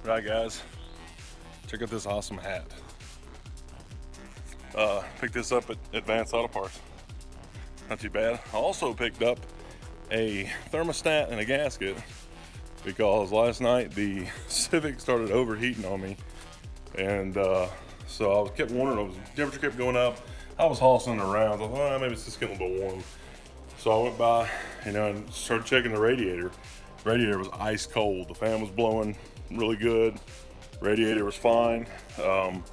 Right, guys, check out this awesome hat. Picked this up at Advanced Auto Parts. Not too bad. I also picked up a thermostat and a gasket because last night the Civic started overheating on me, and so I kept wondering, the temperature kept going up. I was hossing around. I thought, oh, maybe it's just getting a little warm. So I went by, and started checking the radiator. The radiator was ice cold. The fan was blowing really good. Radiator was fine. Flipping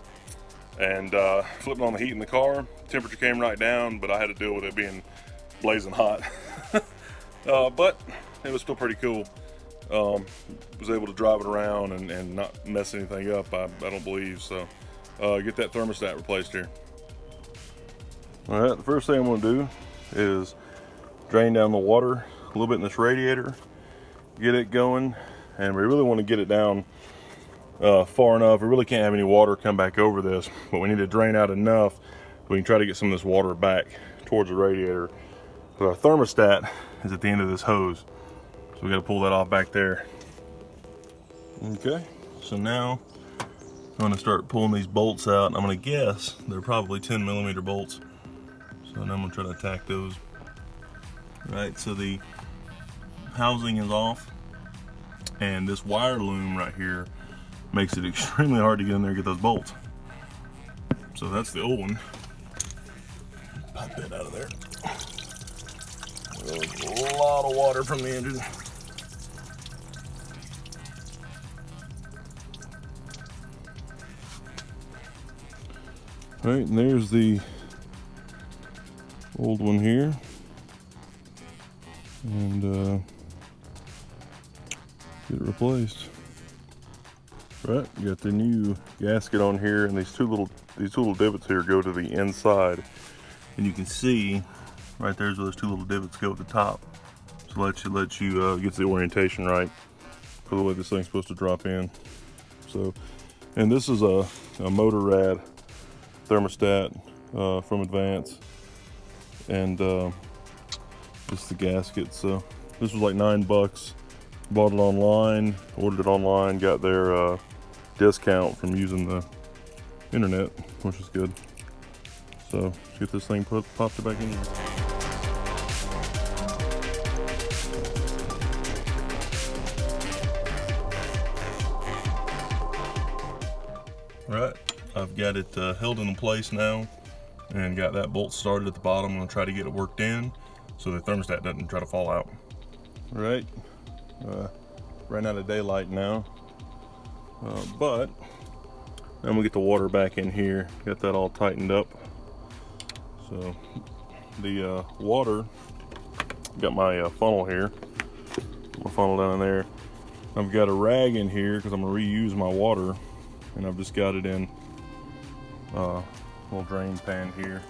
on the heat in the car, temperature came right down, but I had to deal with it being blazing hot. But it was still pretty cool. Was able to drive it around and not mess anything up, I don't believe. So get that thermostat replaced here. All right, the first thing I'm going to do is drain down the water a little bit in this radiator, get it going, and we really want to get it down far enough. We really can't have any water come back over this, but we need to drain out enough so we can try to get some of this water back towards the radiator. But our thermostat is at the end of this hose, so we got to pull that off back there. Okay, so now I'm going to start pulling these bolts out. I'm going to guess they're probably 10mm bolts, so now I'm going to try to attack those. All right, so the housing is off, and this wire loom right here makes it extremely hard to get in there and get those bolts. So that's the old one. Pop that out of there. There's a lot of water from the engine. All right, and there's the old one here. And get it replaced. Right, you got the new gasket on here, and these two little divots here go to the inside, and you can see right there's where those two little divots go at the top. So let you get the orientation right for the way this thing's supposed to drop in. So, and this is a motor rad thermostat from Advance, and this is the gasket. So this was like $9. Bought it online, ordered it online, got their discount from using the internet, which is good. So let's get this thing popped back in here. All right, I've got it held in place now, and got that bolt started at the bottom. I'm gonna try to get it worked in so the thermostat doesn't try to fall out. All right. Ran out of daylight now, but then we'll get the water back in here, get that all tightened up. So the water, got my funnel here, my funnel down in there. I've got a rag in here because I'm going to reuse my water, and I've just got it in a little drain pan here.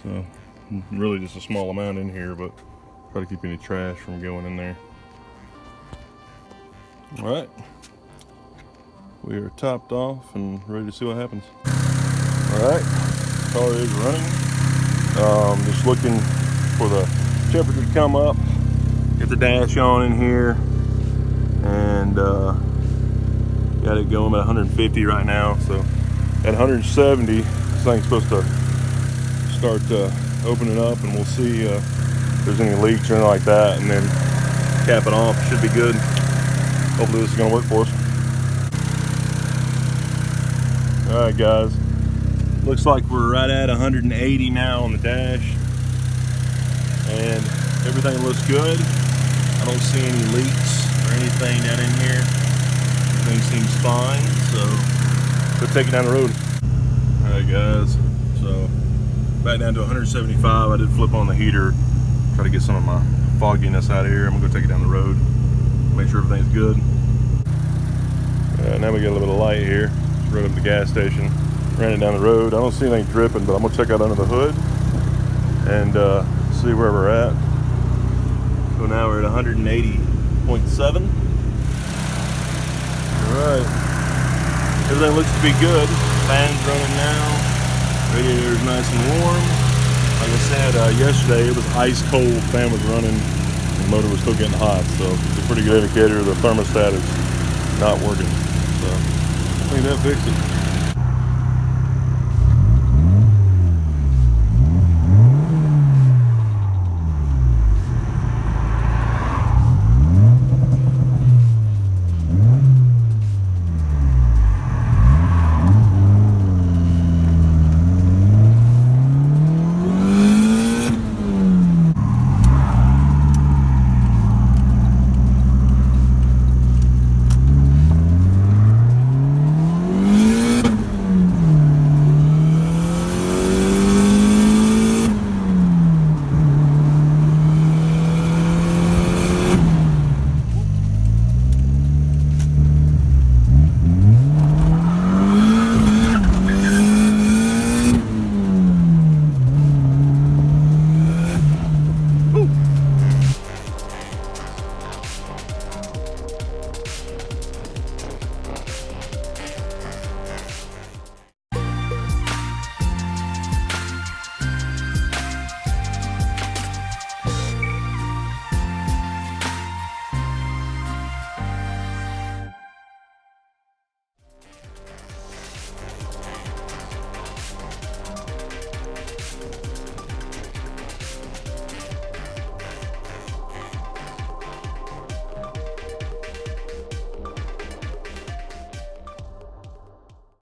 So really just a small amount in here, but try to keep any trash from going in there. All right, we are topped off and ready to see what happens. All right, car is running. Just looking for the temperature to come up. Get the dash on in here, and got it going at 150 right now. So at 170, this thing's supposed to start opening up, and we'll see if there's any leaks or anything like that, and then cap it off. Should be good. Hopefully this is going to work for us. All right, guys. Looks like we're right at 180 now on the dash, and everything looks good. I don't see any leaks or anything down in here. Everything seems fine, so let's take it down the road. All right, guys. So back down to 175. I did flip on the heater, try to get some of my fogginess out of here. I'm gonna go take it down the road, make sure everything's good. Now we got a little bit of light here. Just rode up to the gas station, ran it down the road. I don't see anything dripping, but I'm gonna check out under the hood and see where we're at. So now we're at 180.7. All right, everything looks to be good. Fan's running now. Radiator's nice and warm. Like I said yesterday, it was ice cold. Fan was running, and the motor was still getting hot. So it's a pretty good indicator the thermostat is not working. So I think that fixed it.